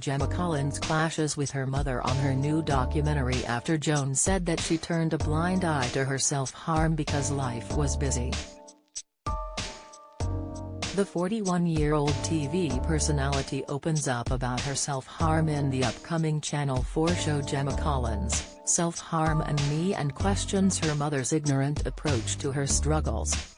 Gemma Collins clashes with her mother on her new documentary after Joan said that she turned a blind eye to her self-harm because life was busy. The 41-year-old TV personality opens up about her self-harm in the upcoming Channel 4 show Gemma Collins, Self-Harm and Me, and questions her mother's ignorant approach to her struggles.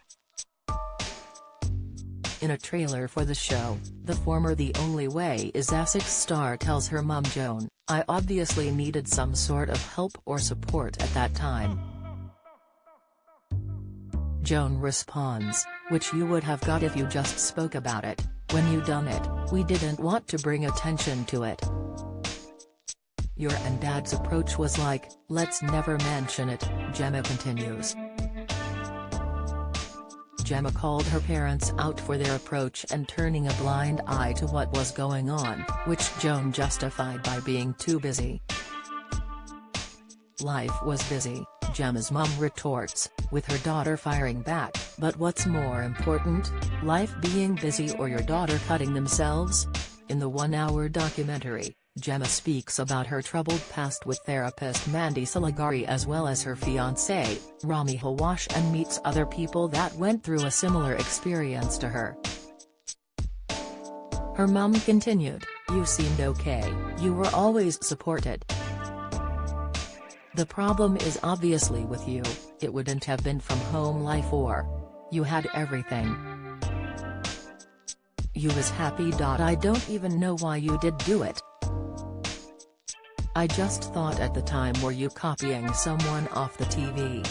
In a trailer for the show, the former The Only Way Is Essex star tells her mum Joan, "I obviously needed some sort of help or support at that time." Joan responds, "Which you would have got if you just spoke about it. When you done it, we didn't want to bring attention to it. Your and Dad's approach was like, let's never mention it," Gemma continues. Gemma called her parents out for their approach and turning a blind eye to what was going on, which Joan justified by being too busy. "Life was busy," Gemma's mum retorts, with her daughter firing back, "But what's more important, life being busy or your daughter cutting themselves?" In the one-hour documentary, Gemma speaks about her troubled past with therapist Mandy Saligari as well as her fiancé, Rami Hawash, and meets other people that went through a similar experience to her. Her mum continued, "You seemed okay, you were always supported. The problem is obviously with you, it wouldn't have been from home life or. You had everything. You was happy. I don't even know why you did do it. I just thought at the time, were you copying someone off the TV?"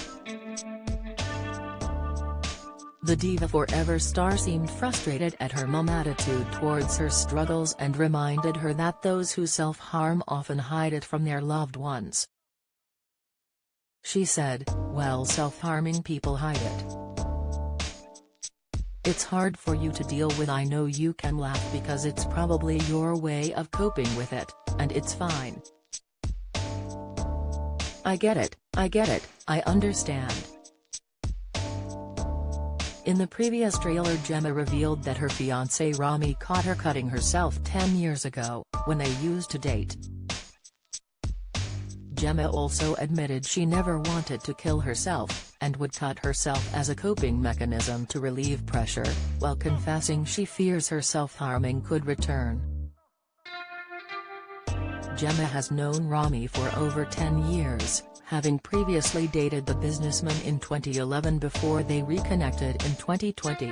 The Diva Forever star seemed frustrated at her mum's attitude towards her struggles and reminded her that those who self-harm often hide it from their loved ones. She said, "Well, self-harming people hide it. It's hard for you to deal with. I know you can laugh because it's probably your way of coping with it, and it's fine. I get it, I understand." In the previous trailer, Gemma revealed that her fiancé Rami caught her cutting herself 10 years ago, when they used to date. Gemma also admitted she never wanted to kill herself, and would cut herself as a coping mechanism to relieve pressure, while confessing she fears her self-harming could return. Gemma has known Rami for over 10 years, having previously dated the businessman in 2011 before they reconnected in 2020.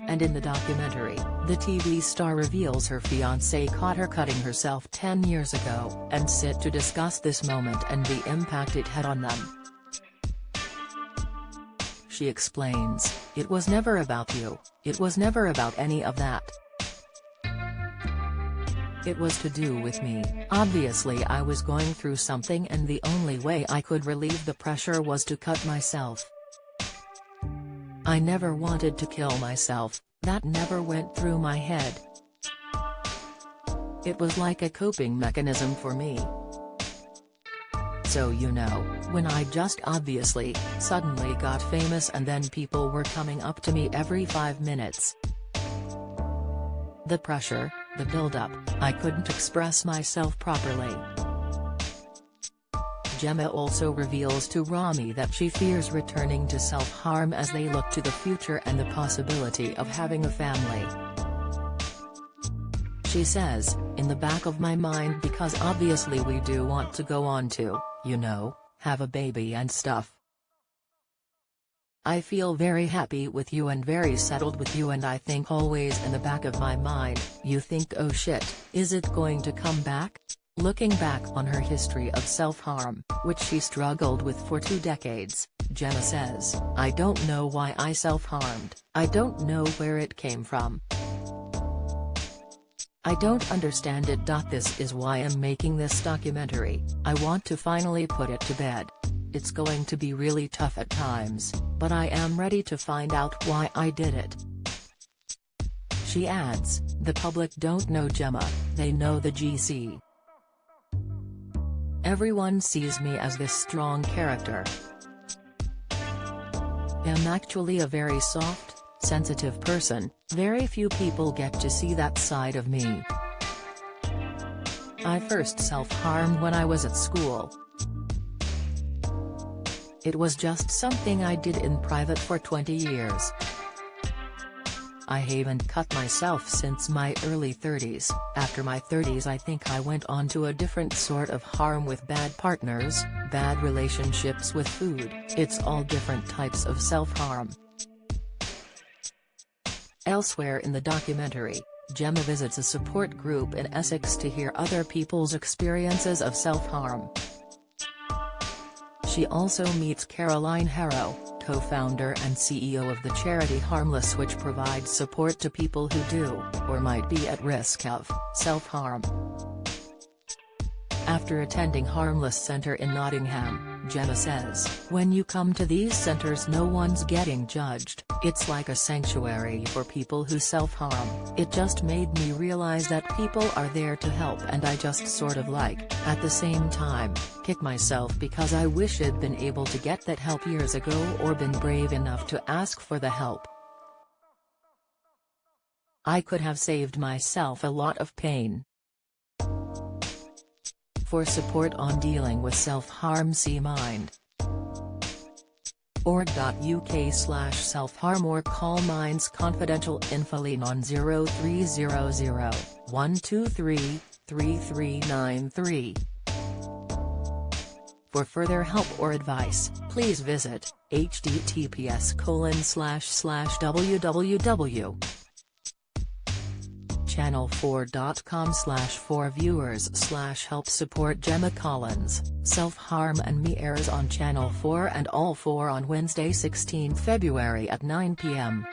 And in the documentary, the TV star reveals her fiancé caught her cutting herself 10 years ago, and sit to discuss this moment and the impact it had on them. She explains, "It was never about you, it was never about any of that. It was to do with me. Obviously I was going through something and the only way I could relieve the pressure was to cut myself. I never wanted to kill myself, that never went through my head. It was like a coping mechanism for me. So when I just obviously, suddenly got famous and then people were coming up to me every 5 minutes. The pressure, the build-up, I couldn't express myself properly." Gemma also reveals to Rami that she fears returning to self-harm as they look to the future and the possibility of having a family. She says, "In the back of my mind, because obviously we do want to go on to, have a baby and stuff. I feel very happy with you and very settled with you, and I think always in the back of my mind, you think, oh shit, is it going to come back?" Looking back on her history of self-harm, which she struggled with for 2 decades, Gemma says, "I don't know why I self-harmed, I don't know where it came from. I don't understand it. This is why I'm making this documentary. I want to finally put it to bed. It's going to be really tough at times, but I am ready to find out why I did it." She adds, "The public don't know Gemma, they know the GC. Everyone sees me as this strong character. I'm actually a very soft, sensitive person, very few people get to see that side of me. I first self-harmed when I was at school. It was just something I did in private for 20 years. I haven't cut myself since my early 30s. After my 30s I think I went on to a different sort of harm with bad partners, bad relationships with food. It's all different types of self-harm. Elsewhere in the documentary, Gemma visits a support group in Essex to hear other people's experiences of self-harm. She also meets Caroline Harrow, co-founder and CEO of the charity Harmless, which provides support to people who do, or might be at risk of, self-harm. After attending Harmless Centre in Nottingham, Gemma says, "When you come to these centres no one's getting judged, it's like a sanctuary for people who self-harm. It just made me realise that people are there to help, and I just sort of at the same time, kick myself because I wish I'd been able to get that help years ago or been brave enough to ask for the help. I could have saved myself a lot of pain." For support on dealing with self-harm, see mind.org.uk/self-harm or call Minds Confidential infoline on 0300 123 3393. For further help or advice, please visit https://www.channel4.com/for-viewers/help support Gemma Collins. Self-Harm and Me airs on Channel 4 and All 4 on Wednesday 16 February at 9 p.m.